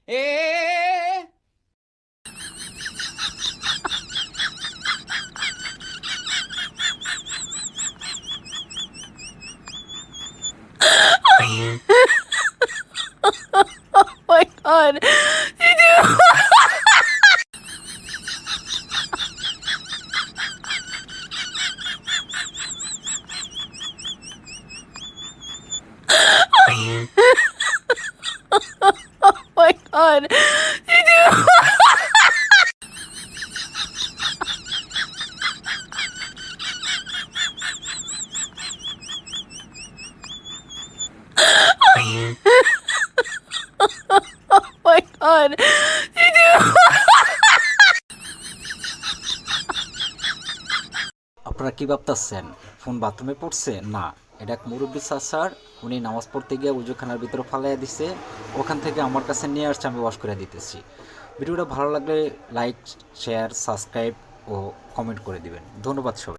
A My God. Did you? My God. Did you? My God. Did you? আপনারা কি ভাবতেছেন phone বাথরুমে পড়ছে? না, এটা এক মুরব্বী স্যার, উনি নামাজ পড়তে গিয়ে উজুখানার ভিতরে ফালাইয়া দিছে, ওখান থেকে আমার কাছে নিয়ে আসছে, আমি ওয়াশ করে দিতেছি। ভিডিওটা ভালো লাগলে লাইক, শেয়ার, সাবস্ক্রাইব ও কমেন্ট করে দিবেন। ধন্যবাদ সবাই।